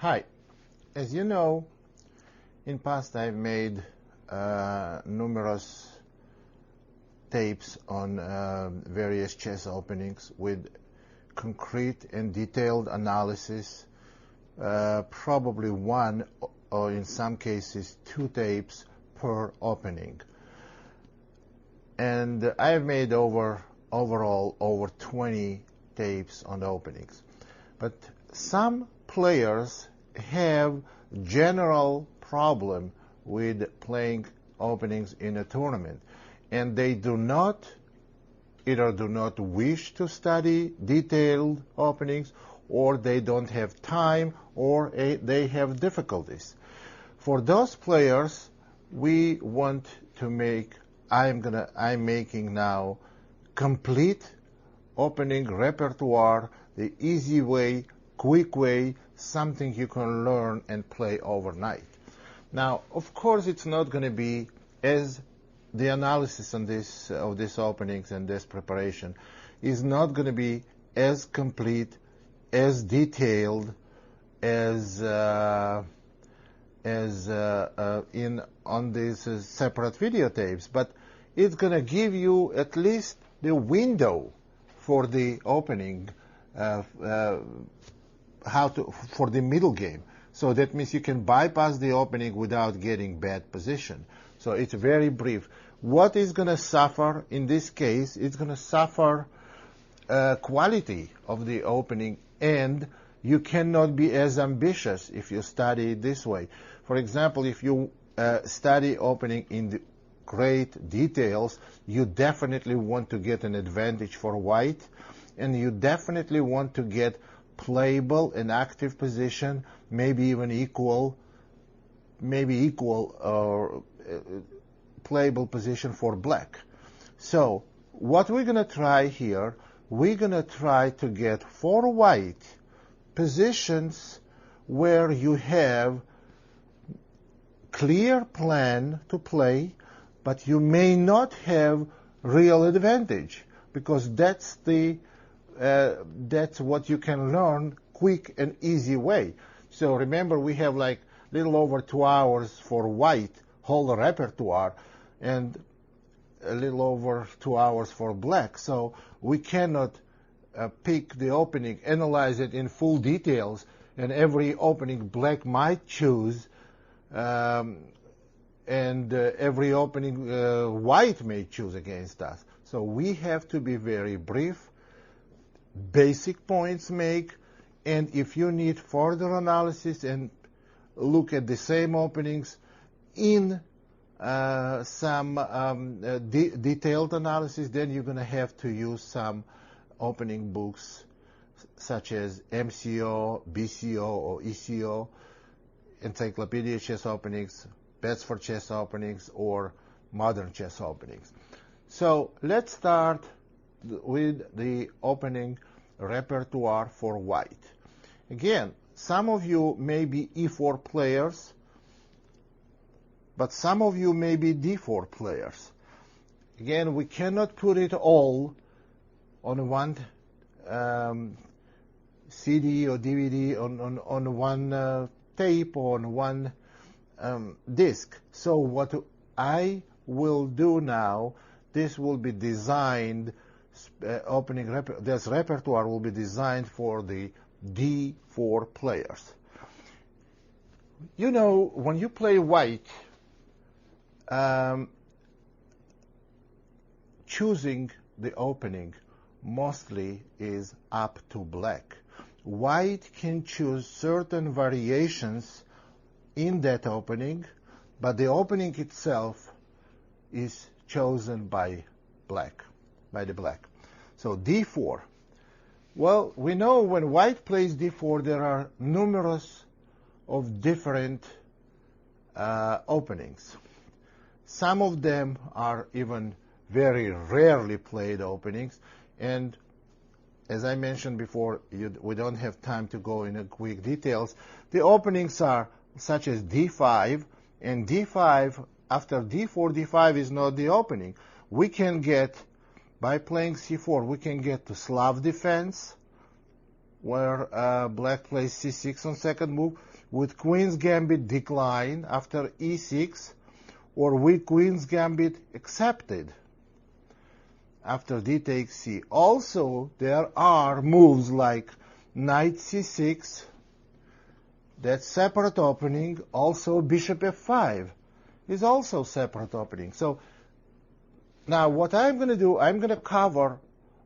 Hi. As you know, in past I've made numerous tapes on various chess openings with concrete and detailed analysis, probably one or in some cases two tapes per opening. And I've made overall over 20 tapes on openings. But some players have general problem with playing openings in a tournament, and they either do not wish to study detailed openings, or they don't have time, or they have difficulties. For those players, we want to make, I'm making now complete opening repertoire, the easy way, quick way, something you can learn and play overnight. Now, of course, it's not going to be as the analysis on of these openings and this preparation is not going to be as complete, as detailed as on these separate videotapes, but it's going to give you at least the window for the opening, for the middle game. So that means you can bypass the opening without getting bad position. So it's very brief. What is going to suffer in this case? It's going to suffer quality of the opening, and you cannot be as ambitious if you study it this way. For example, if you study opening in the great details, you definitely want to get an advantage for white, and you definitely want to get playable and active position, maybe even equal or playable position for black. So what we're going to try here, we're going to try to get for white positions where you have clear plan to play, but you may not have real advantage, because that's what you can learn quick and easy way. So remember, we have like little over 2 hours for white whole repertoire, and a little over 2 hours for black. So we cannot pick the opening, analyze it in full details, and every opening black might choose, and every opening white may choose against us. So we have to be very brief, basic points make, and if you need further analysis and look at the same openings in some detailed analysis, then you're going to have to use some opening books such as MCO, BCO, or ECO, Encyclopedia Chess Openings, Bets for Chess Openings, or Modern Chess Openings. So let's start with the opening repertoire for white. Again, some of you may be E4 players, but some of you may be D4 players. Again, we cannot put it all on one CD or DVD, on one tape, or on one disc. So what I will do now, this will be designed, this repertoire will be designed for the D4 players. You know, when you play white, choosing the opening mostly is up to black. White can choose certain variations in that opening, but the opening itself is chosen by the black. So D4. Well, we know when white plays D4, there are numerous of different openings. Some of them are even very rarely played openings, and as I mentioned before, we don't have time to go into quick details. The openings are such as D5, and D5, after D4, D5 is not the opening. We can get, by playing C4, we can get to Slav defense, where black plays c6 on second move, with queen's gambit declined after e6, or with queen's gambit accepted after d takes c. Also, there are moves like knight c6, that's separate opening. Also, bishop f5 is also separate opening. So now what I'm going to do, I'm going to cover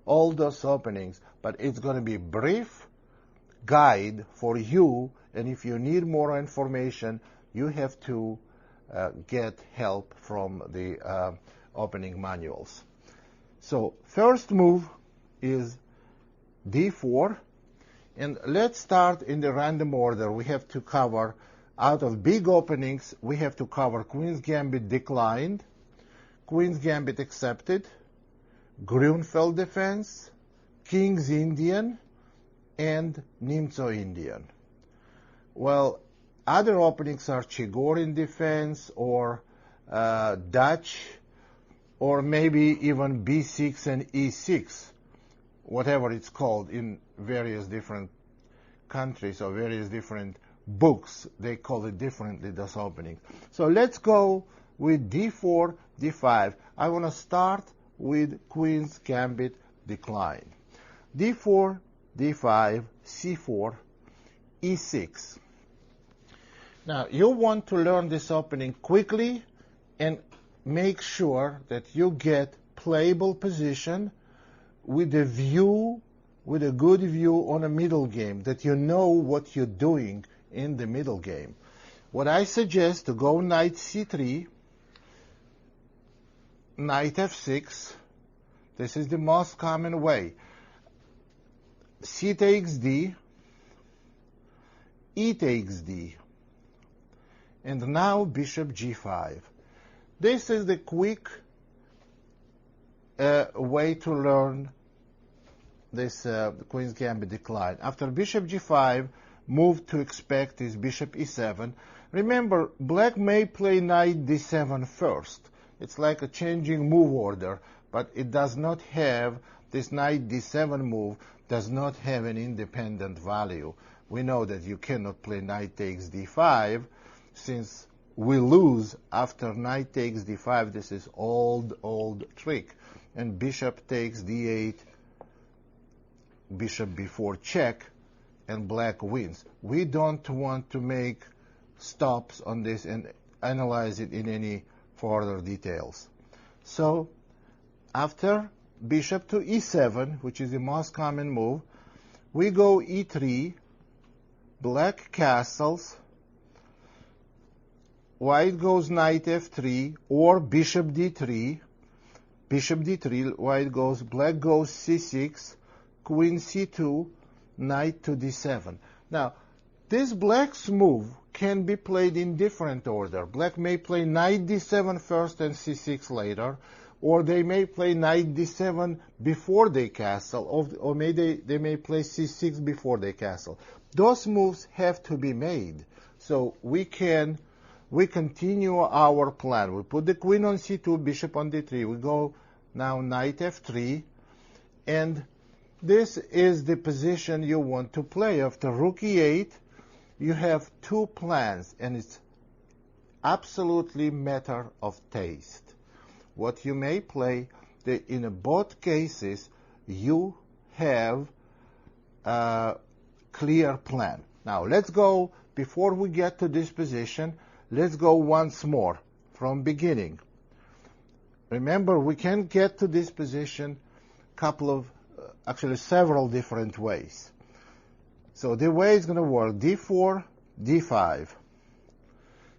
all those openings, but it's going to be brief guide for you, and if you need more information, you have to get help from the opening manuals. So first move is d4, and let's start in the random order. We have to cover, out of big openings, we have to cover queen's gambit declined, queen's gambit accepted, Grunfeld defense, king's Indian, and Nimzo Indian. Well, other openings are Chigorin defense, or Dutch, or maybe even b6 and e6, whatever it's called in various different countries or various different books. They call it differently, those openings. So let's go with d4, d5. I want to start with queen's gambit decline. d4, d5, c4, e6. Now, you want to learn this opening quickly and make sure that you get playable position with a view, with a good view on a middle game, that you know what you're doing in the middle game. What I suggest, to go knight c3, knight f6. This is the most common way. C takes d, e takes d, and now bishop g5. This is the quick way to learn this queen's gambit decline. After bishop g5, move to expect is bishop e7. Remember, black may play knight d7 first. It's like a changing move order, but it does not have, this knight d7 move does not have an independent value. We know that you cannot play knight takes d5, since we lose after knight takes d5. This is old trick. And bishop takes d8, bishop b4 check, and black wins. We don't want to make stops on this and analyze it in any further details. So after bishop to e7, which is the most common move, we go e3, black castles, white goes knight f3, or bishop d3, white goes, black goes c6, queen c2, knight to d7. Now, this black's move can be played in different order. Black may play knight d7 first and c6 later, or they may play knight d7 before they castle, or they may play c6 before they castle. Those moves have to be made. So we continue our plan. We put the queen on c2, bishop on d3. We go now knight f3, and this is the position you want to play. After rook e8, you have two plans, and it's absolutely matter of taste. What you may play, in both cases, you have a clear plan. Now, let's go, before we get to this position, let's go once more from beginning. Remember, we can get to this position actually several different ways. So the way it's going to work, d4, d5,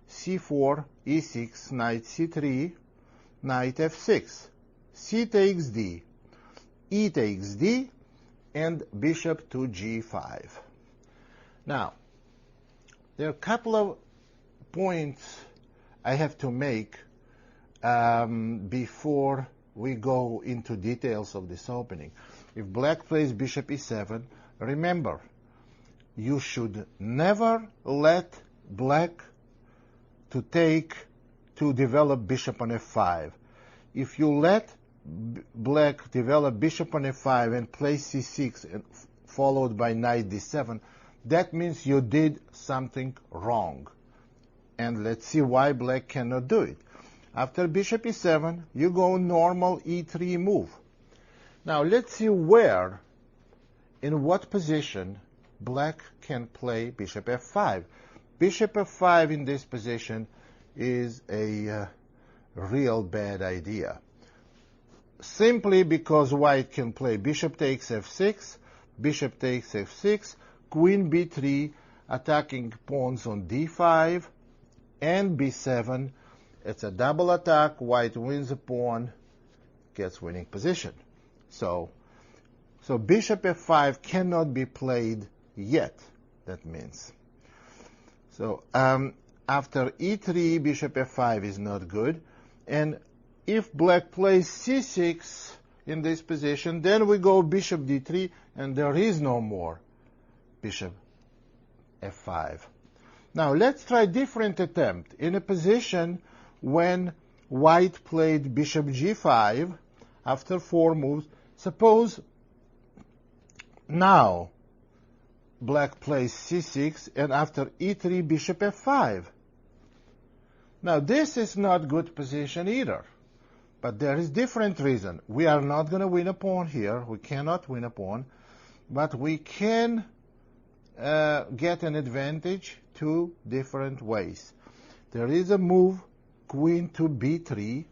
c4, e6, knight c3, knight f6, c takes d, e takes d, and bishop to g5. Now, there are a couple of points I have to make before we go into details of this opening. If black plays bishop e7, remember, you should never let black to develop bishop on f5. If you let black develop bishop on f5 and play c6 and followed by knight d7, that means you did something wrong. And let's see why black cannot do it. After bishop e7, you go normal e3 move. Now let's see where, in what position, black can play bishop f5. Bishop f5 in this position is a real bad idea. Simply because white can play bishop takes f6, bishop takes f6, queen b3, attacking pawns on d5 and b7. It's a double attack. White wins a pawn, gets winning position. So bishop f5 cannot be played yet, that means. So after e3, bishop f5 is not good. And if black plays c6 in this position, then we go bishop d3, and there is no more bishop f5. Now let's try different attempt. In a position when white played bishop g5 after 4 moves, suppose now black plays c6, and after e3, bishop f5. Now this is not good position either, but there is different reason. We are not going to win a pawn here. We cannot win a pawn, but we can get an advantage two different ways. There is a move, queen to b3,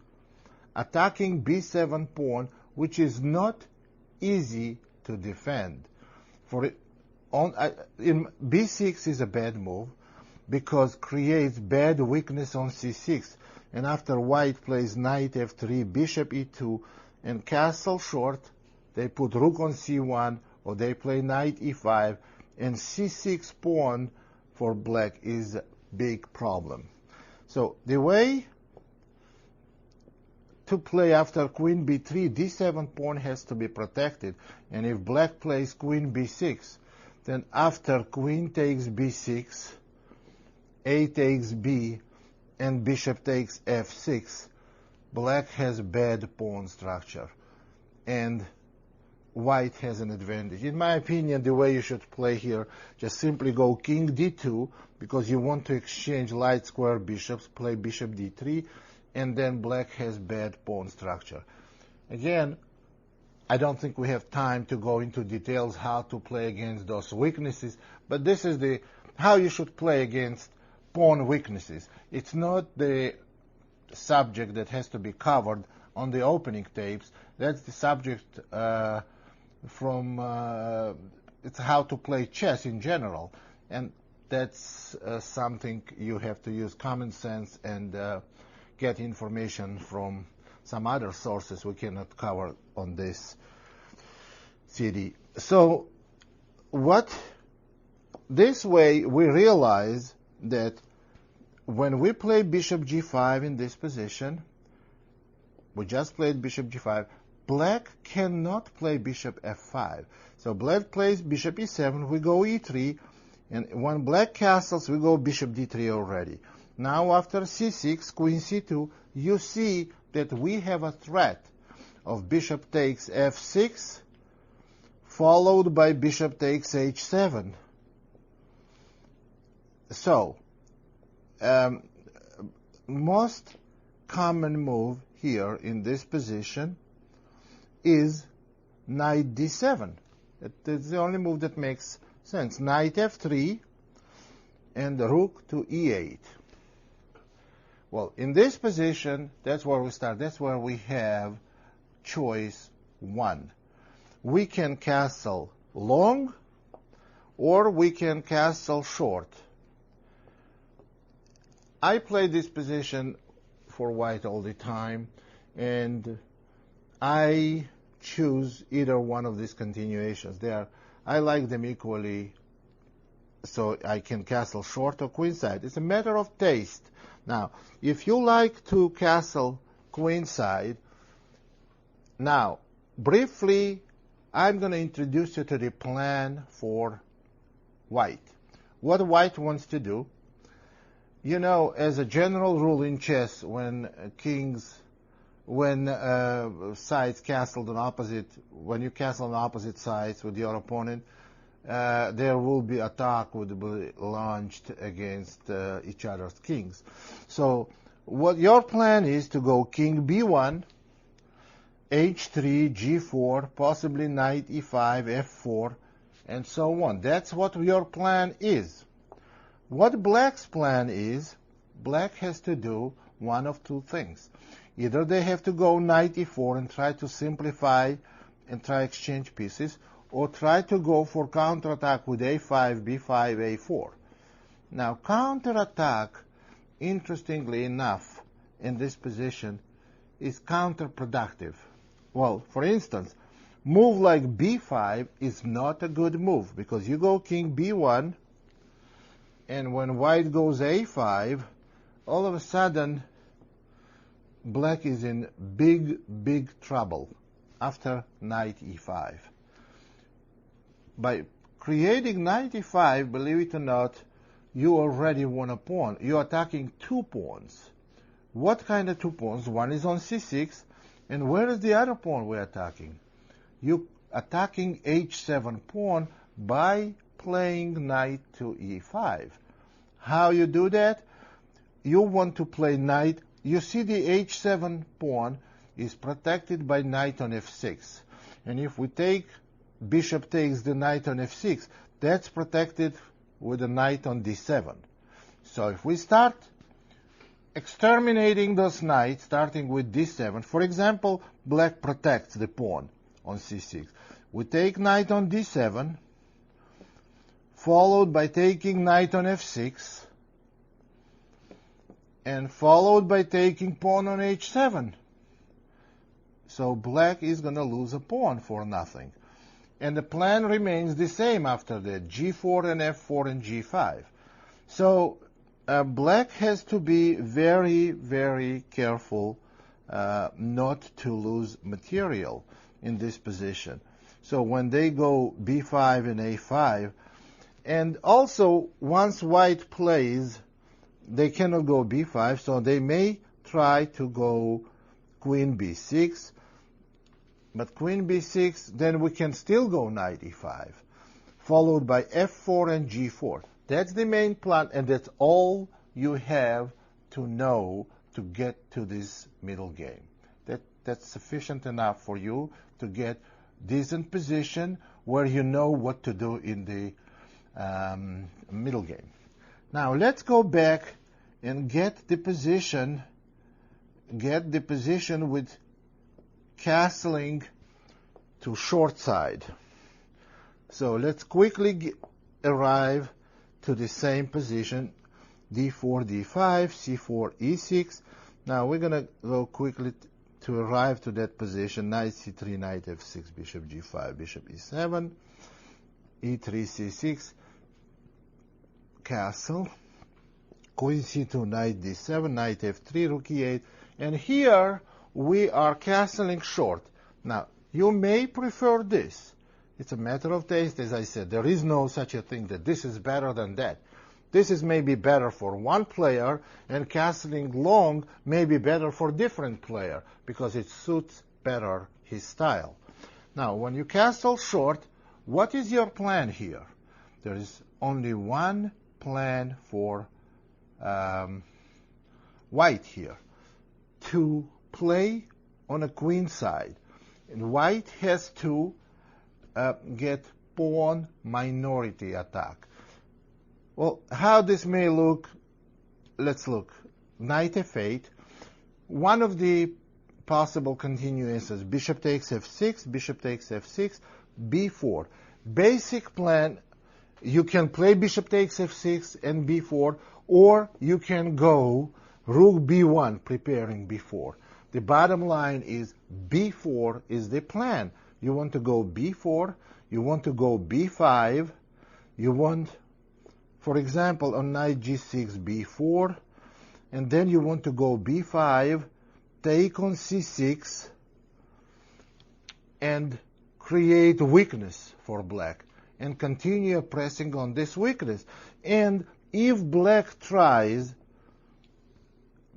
attacking b7 pawn, which is not easy to defend. In b6 is a bad move because creates bad weakness on c6. And after white plays knight f3, bishop e2, and castle short, they put rook on c1, or they play knight e5, and c6 pawn for black is a big problem. So the way to play after queen b3, d7 pawn has to be protected. And if black plays queen b6, then after queen takes b6, a takes b, and bishop takes f6, black has bad pawn structure, and white has an advantage. In my opinion, the way you should play here, just simply go king d2, because you want to exchange light square bishops, play bishop d3, and then black has bad pawn structure. Again, I don't think we have time to go into details how to play against those weaknesses, but this is how you should play against pawn weaknesses. It's not the subject that has to be covered on the opening tapes. That's the subject it's how to play chess in general, and that's something you have to use common sense and get information from some other sources we cannot cover on this CD. So this way we realize that when we play bishop g5 in this position, we just played bishop g5, black cannot play bishop f5. So black plays bishop e7, we go e3, and when black castles, we go bishop d3 already. Now after c6, queen c2, you see that we have a threat of bishop takes f6, followed by bishop takes h7. So, most common move here in this position is knight d7. It's the only move that makes sense. Knight f3 and rook to e8. Well, in this position, that's where we start. That's where we have choice 1. We can castle long, or we can castle short. I play this position for white all the time, and I choose either one of these continuations. I like them equally, so I can castle short or queenside. It's a matter of taste. Now, if you like to castle queenside, now, briefly, I'm going to introduce you to the plan for white. What white wants to do, you know, as a general rule in chess, when sides castled on opposite, when you castle on opposite sides with your opponent, there will be attack would be launched against each other's kings. So what your plan is to go king b1, h3, g4, possibly knight e5, f4, and so on. That's what your plan is. What black's plan is, black has to do one of two things. Either they have to go knight e4 and try to simplify and try exchange pieces, or try to go for counterattack with a5, b5, a4. Now, counterattack, interestingly enough, in this position, is counterproductive. Well, for instance, move like b5 is not a good move, because you go king b1, and when white goes a5, all of a sudden, black is in big trouble after knight e5. By creating knight e5, believe it or not, you already won a pawn. You're attacking two pawns. What kind of two pawns? One is on c6, and where is the other pawn we're attacking? You're attacking h7 pawn by playing knight to e5. How you do that? You want to play knight. You see the h7 pawn is protected by knight on f6. And if we take bishop takes the knight on f6, that's protected with a knight on d7. So if we start exterminating those knights, starting with d7, for example, black protects the pawn on c6. We take knight on d7, followed by taking knight on f6, and followed by taking pawn on h7. So black is going to lose a pawn for nothing. And the plan remains the same after that, g4 and f4 and g5. So black has to be very, very careful not to lose material in this position. So when they go b5 and a5, and also once white plays, they cannot go b5, so they may try to go queen b6, but queen b6, then we can still go knight e5, followed by f4 and g4. That's the main plan, and that's all you have to know to get to this middle game. That's sufficient enough for you to get decent position where you know what to do in the middle game. Now let's go back and get the position with castling to short side. So let's quickly arrive to the same position, d4, d5, c4, e6. Now we're going to go quickly to arrive to that position, knight c3, knight f6, bishop g5, bishop e7, e3, c6, castle, queen c2, knight d7, knight f3, rook e8, and here we are castling short. Now, you may prefer this. It's a matter of taste, as I said. There is no such a thing that this is better than that. This is maybe better for one player, and castling long may be better for different player, because it suits better his style. Now, when you castle short, what is your plan here? There is only one plan for white here, to play on a queen side. And white has to get pawn minority attack. Well, how this may look, let's look. Knight f8. One of the possible continuances, bishop takes f6, bishop takes f6, b4. Basic plan, you can play bishop takes f6 and b4, or you can go rook b1, preparing b4. The bottom line is b4 is the plan. You want to go b4, you want to go b5, you want, for example, on knight g6, b4, and then you want to go b5, take on c6, and create weakness for black, and continue pressing on this weakness. And if black tries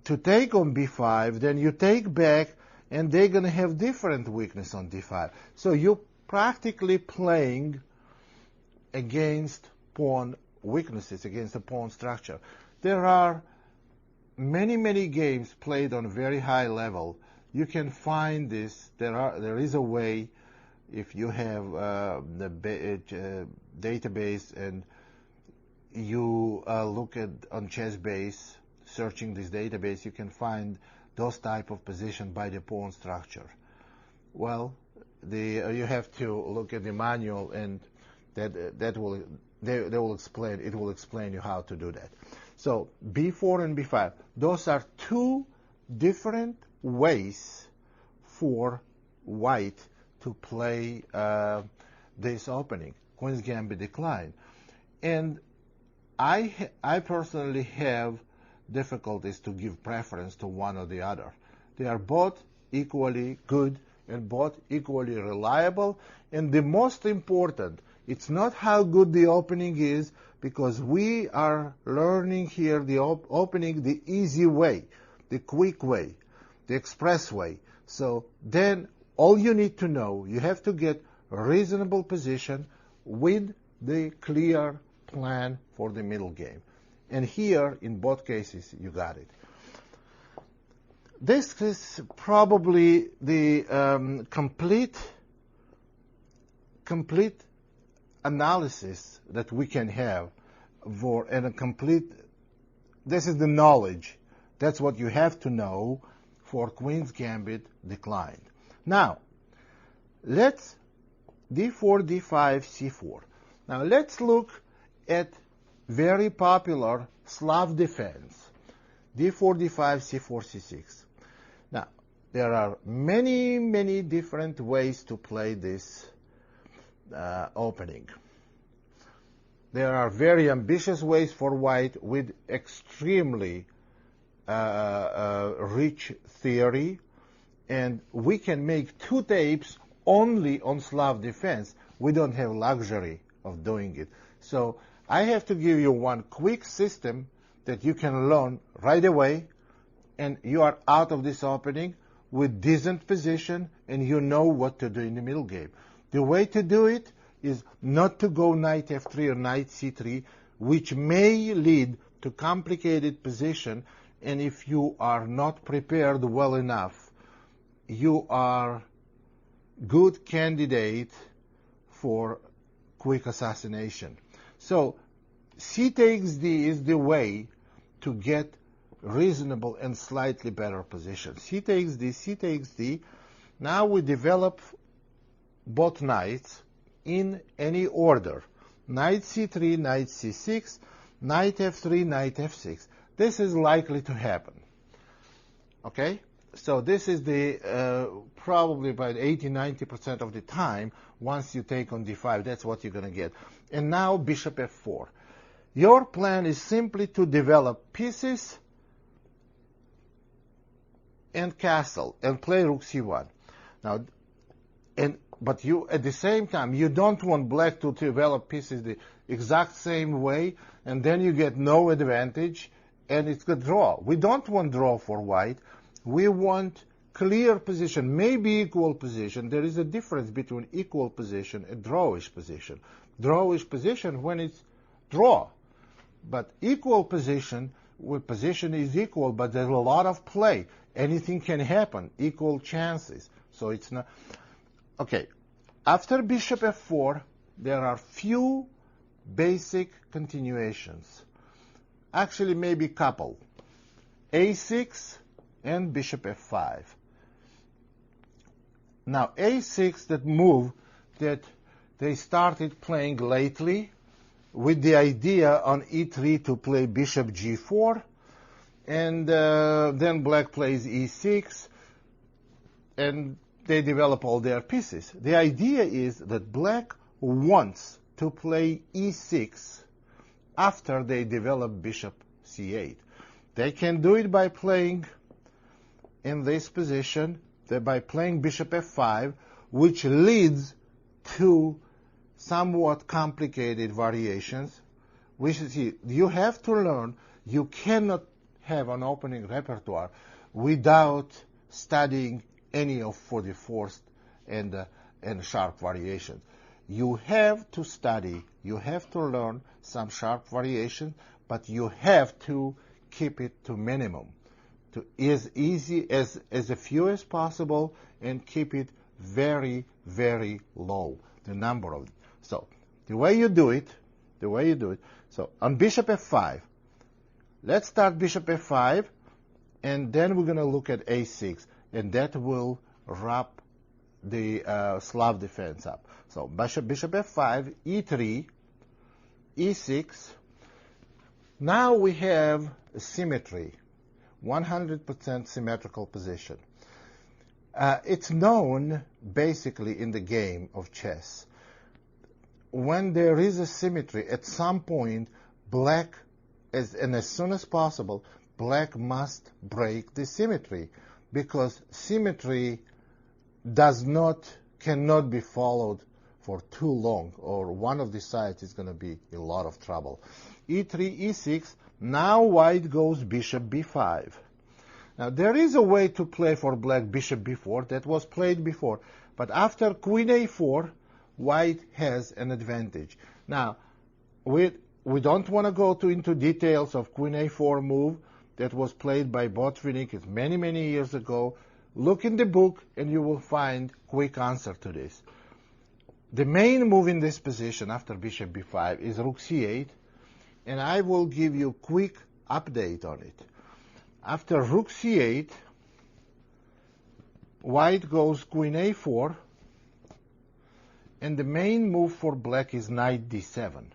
to take on b5, then you take back, and they're going to have different weakness on d5. So you're practically playing against pawn weaknesses, against the pawn structure. There are many games played on very high level. You can find this. There is a way, if you have the database and you look at on ChessBase, searching this database, you can find those type of position by the pawn structure. Well, you have to look at the manual, and they will explain. It will explain you how to do that. So B4 and B5, those are two different ways for white to play this opening, Queen's Gambit decline. And I personally have difficulties to give preference to one or the other. They are both equally good and both equally reliable. And the most important, it's not how good the opening is, because we are learning here the opening the easy way, the quick way, the express way. So then all you need to know, you have to get a reasonable position with the clear plan for the middle game. And here, in both cases, you got it. This is probably the complete analysis that we can have for, and a complete, this is the knowledge. That's what you have to know for Queen's Gambit declined. Now, let's D4, D5, C4. Now let's look at very popular Slav defense, D4, D5, C4, C6. Now, there are many different ways to play this opening. There are very ambitious ways for white with extremely rich theory, and we can make 2 tapes only on Slav defense. We don't have luxury of doing it. So I have to give you one quick system that you can learn right away, and you are out of this opening with decent position, and you know what to do in the middle game. The way to do it is not to go knight f3 or knight c3, which may lead to complicated position, and if you are not prepared well enough, you are good candidate for quick assassination. So c takes d is the way to get reasonable and slightly better position. C takes d, c takes d. Now we develop both knights in any order. Knight c3, knight c6, knight f3, knight f6. This is likely to happen. Okay? So this is the probably about 80-90% of the time, once you take on d5, that's what you're going to get. And now bishop f4. Your plan is simply to develop pieces and castle and play rook c1. Now, but you at the same time, you don't want black to develop pieces the exact same way, and then you get no advantage, and it's a draw. We don't want draw for white. We want clear position, maybe equal position. There is a difference between equal position and drawish position. Drawish position when it's draw, but equal position, where position is equal, but there's a lot of play. Anything can happen, equal chances. So it's not. Okay, after bishop f4, there are few basic continuations. Actually, maybe couple. a6 and bishop f5. Now, a6, that move that they started playing lately with the idea on e3 to play bishop g4, and then black plays e6, and they develop all their pieces. The idea is that black wants to play e6 after they develop bishop c8. They can do it by playing in this position, by playing bishop f5, which leads to somewhat complicated variations. Which is, you have to learn, you cannot have an opening repertoire without studying any of 44th and sharp variations. You have to study, you have to learn some sharp variation, but you have to keep it to minimum, to as easy as few as possible, and keep it very, very low, the number of them. So the way you do it, so on bishop f5, let's start bishop f5, and then we're going to look at a6, and that will wrap the Slav defense up. So bishop f5, e3, e6. Now we have symmetry, 100% symmetrical position. It's known basically in the game of chess. When there is a symmetry, at some point, black, as soon as possible, black must break the symmetry, because symmetry cannot be followed for too long, or one of the sides is going to be in a lot of trouble. e3, e6, now white goes bishop b5. Now there is a way to play for black bishop b4 that was played before, but after queen a4, white has an advantage. Now, we don't want to go into details of queen a4 move that was played by Botvinnik. It's many, many years ago. Look in the book and you will find quick answer to this. The main move in this position after bishop b5 is rook c8, and I will give you a quick update on it. After rook c8, white goes queen a4, and the main move for black is knight d7.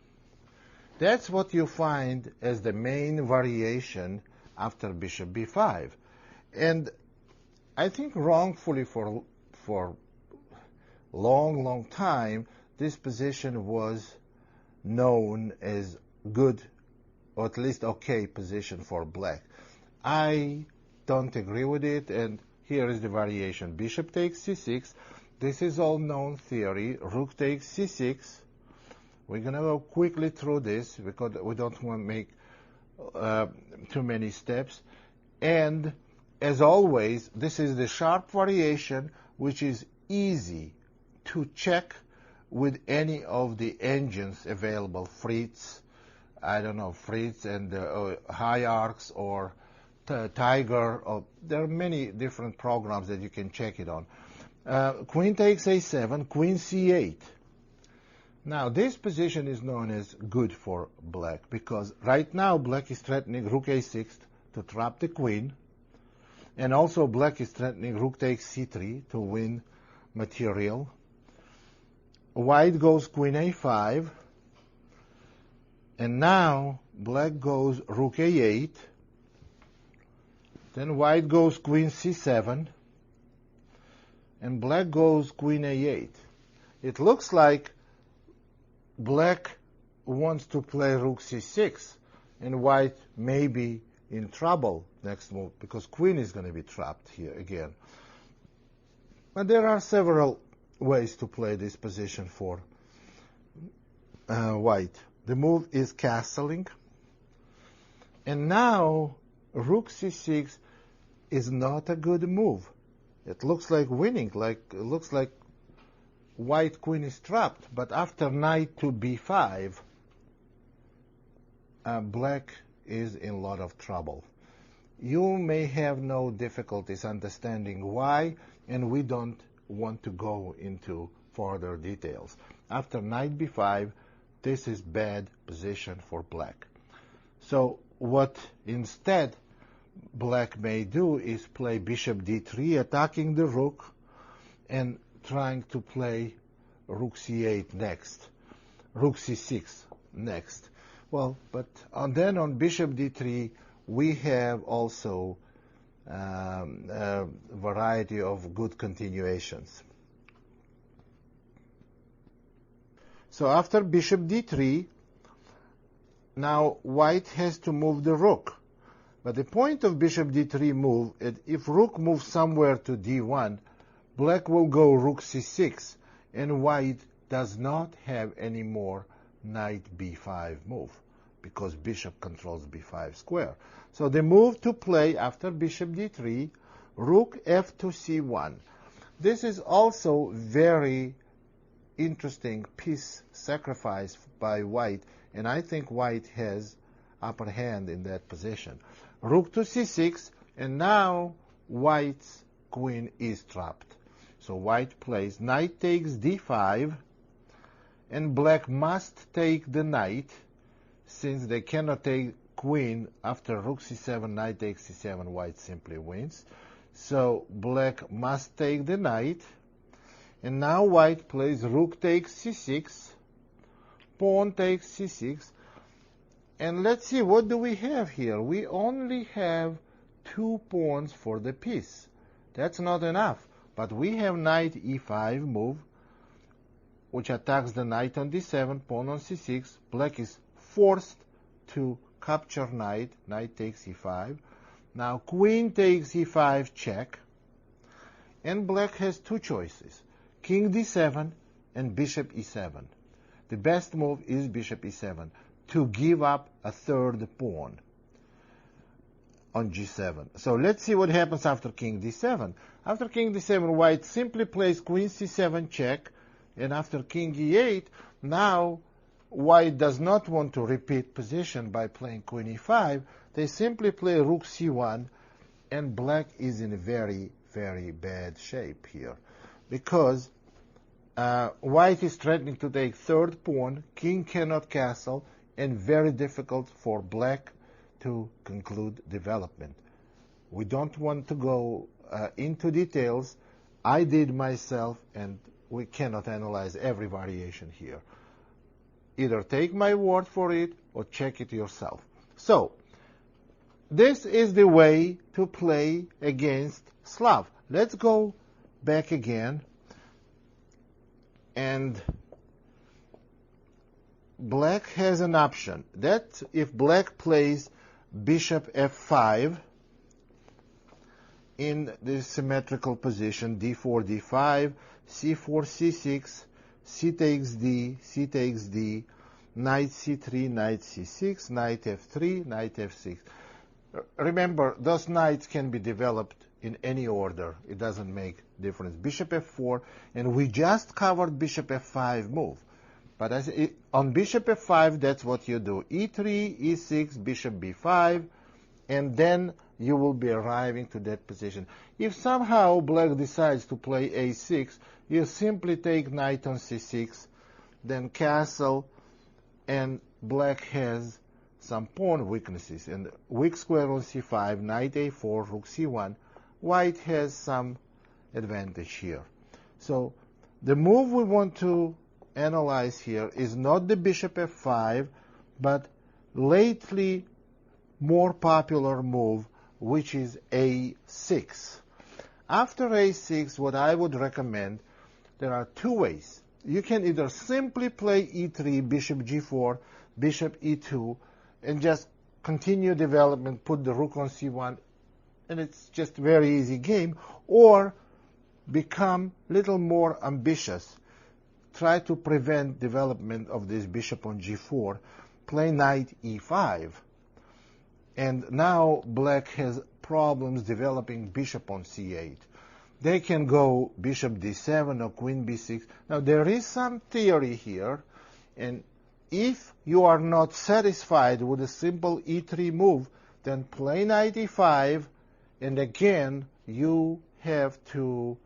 That's what you find as the main variation after bishop b5. And I think wrongfully for long time, this position was known as good, or at least okay position for black. I don't agree with it, and here is the variation. Bishop takes c6. This is all known theory. Rook takes c6. We're going to go quickly through this because we don't want to make too many steps. And as always, this is the sharp variation, which is easy to check with any of the engines available, Fritz, Fritz and Hierarchs or Tiger. There are many different programs that you can check it on. Queen takes a7, queen c8. Now, this position is known as good for black because right now black is threatening rook a6 to trap the queen, and also black is threatening rook takes c3 to win material. White goes queen a5, and now black goes rook a8, then white goes queen c7, and black goes queen a8. It looks like black wants to play rook c6, and white may be in trouble next move because queen is going to be trapped here again. But there are several ways to play this position for white. The move is castling, and now rook c6 is not a good move. It looks like winning, it looks like white queen is trapped, but after knight to b5, black is in a lot of trouble. You may have no difficulties understanding why, and we don't want to go into further details. After knight b5, this is bad position for black. So what instead black may do is play bishop d3, attacking the rook, and trying to play rook c8 next, rook c6 next. Well, but then on bishop d3, we have also a variety of good continuations. So after bishop d3, now white has to move the rook. But the point of bishop d3 move is if rook moves somewhere to d1, black will go rook c6, and white does not have any more knight b5 move because bishop controls b5 square. So the move to play after bishop d3, rook f to c1. This is also very interesting piece sacrifice by white, and I think white has upper hand in that position. Rook to c6, and now white's queen is trapped. So white plays knight takes d5, and black must take the knight, since they cannot take queen after rook c7, knight takes c7, white simply wins. So black must take the knight, and now white plays rook takes c6, pawn takes c6, and let's see, what do we have here? We only have 2 pawns for the piece. That's not enough, but we have knight e5 move, which attacks the knight on d7, pawn on c6. Black is forced to capture knight, knight takes e5. Now queen takes e5 check, and black has 2 choices, king d7 and bishop e7. The best move is bishop e7 to give up a 3rd pawn on g7. So let's see what happens after king d7. After king d7, white simply plays queen c7 check, and after king e8, now white does not want to repeat position by playing queen e5. They simply play rook c1, and black is in a very, very bad shape here, because white is threatening to take 3rd pawn, king cannot castle, and very difficult for black to conclude development. We don't want to go into details. I did myself, and we cannot analyze every variation here. Either take my word for it or check it yourself. So, this is the way to play against Slav. Let's go back again, and black has an option. That if black plays bishop f5 in this symmetrical position, d4, d5, c4, c6, c takes d, knight c3, knight c6, knight f3, knight f6. Remember, those knights can be developed in any order. It doesn't make difference. Bishop f4, and we just covered bishop f5 move. But on bishop f5, that's what you do. e3, e6, bishop b5, and then you will be arriving to that position. If somehow black decides to play a6, you simply take knight on c6, then castle, and black has some pawn weaknesses. And weak square on c5, knight a4, rook c1, white has some advantage here. So the move we want to analyze here is not the bishop f5, but lately more popular move, which is a6. After a6, what I would recommend, there are 2 ways. You can either simply play e3, bishop g4, bishop e2, and just continue development, put the rook on c1, and it's just a very easy game, or become a little more ambitious. Try to prevent development of this bishop on g4, play knight e5. And now black has problems developing bishop on c8. They can go bishop d7 or queen b6. Now there is some theory here, and if you are not satisfied with a simple e3 move, then play knight e5, and again you have to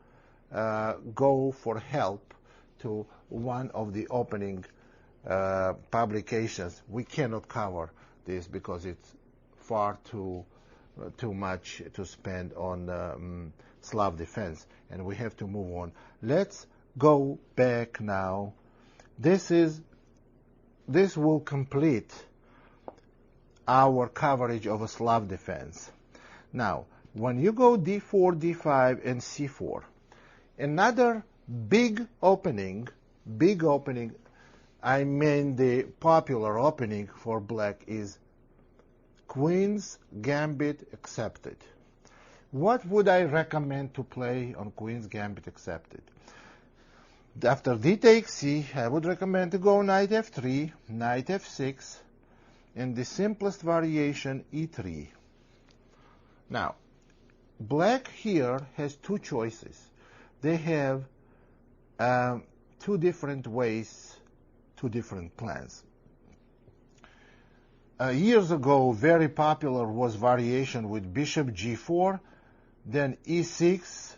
go for help to one of the opening publications. We cannot cover this because it's far too much to spend on Slav defense, and we have to move on. Let's go back now. This will complete our coverage of a Slav defense. Now, when you go d4, d5, and c4, another big opening, I mean the popular opening for black, is Queen's Gambit accepted. What would I recommend to play on Queen's Gambit accepted? After d takes c, I would recommend to go knight f3, knight f6, and the simplest variation, e3. Now, black here has 2 choices. They have two different ways, two different plans. Years ago, very popular was variation with bishop g4, then e6,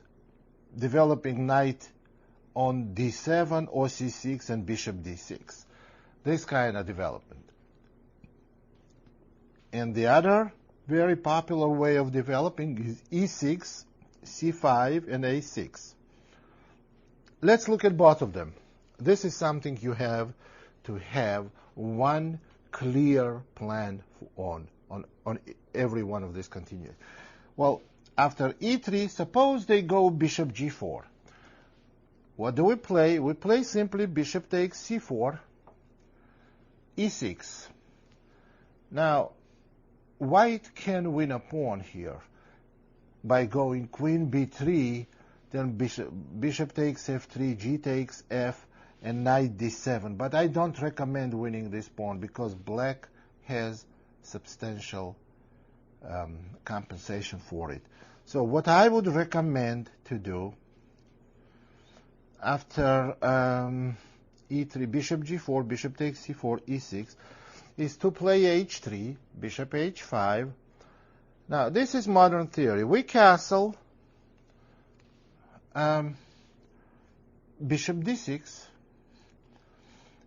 developing knight on d7 or c6 and bishop d6. This kind of development. And the other very popular way of developing is e6, c5, and a6. Let's look at both of them. This is something you have to have one clear plan on every one of these continuous. Well, after e3, suppose they go bishop g4. What do we play? We play simply bishop takes c4, e6. Now, white can win a pawn here by going queen b3, then bishop takes f3, g takes f, and knight d7. But I don't recommend winning this pawn because black has substantial compensation for it. So what I would recommend to do after e3, bishop g4, bishop takes c4, e6, is to play h3, bishop h5. Now, this is modern theory. We castle bishop d6,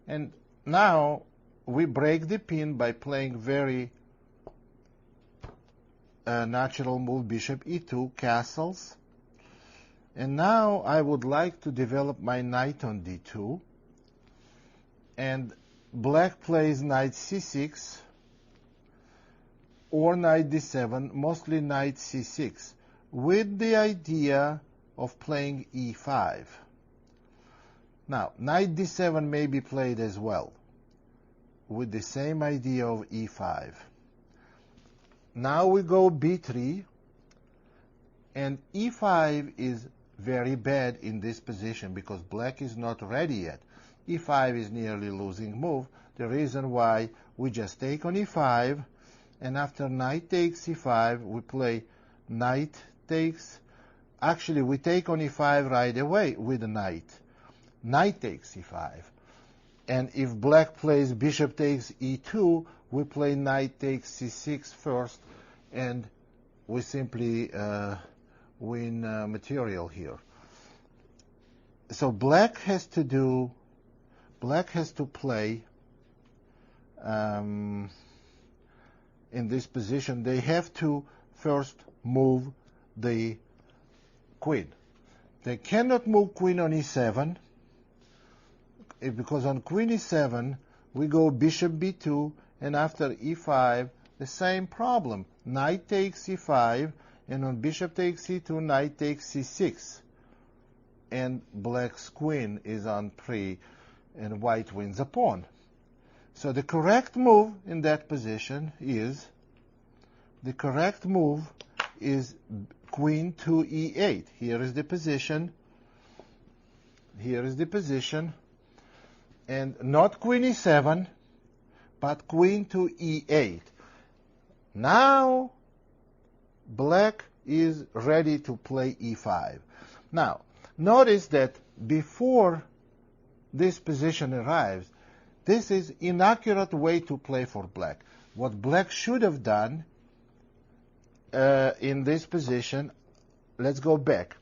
and now we break the pin by playing very natural move, bishop e2, castles. And now I would like to develop my knight on d2, and black plays knight c6 or knight d7, mostly knight c6, with the idea of playing e5. Now, knight d7 may be played as well, with the same idea of e5. Now we go b3, and e5 is very bad in this position because black is not ready yet. e5 is nearly losing move. The reason why we just take on e5, and after knight takes e5, we play knight takes. Actually, we take on e5 right away with the knight. Knight takes e5. And if black plays bishop takes e2, we play knight takes c6 first, and we simply win material here. So black has to play in this position. They have to first move the queen. They cannot move queen on e7, because on queen e7 we go bishop b2, and after e5 the same problem. Knight takes e5, and on bishop takes e2, knight takes c6, and black's queen is on pre, and white wins a pawn. So the correct move in that position is queen to e8. Here is the position. Here is the position. And not queen e7, but queen to e8. Now, black is ready to play e5. Now, notice that before this position arrives, this is inaccurate way to play for black. What black should have done in this position, let's go back.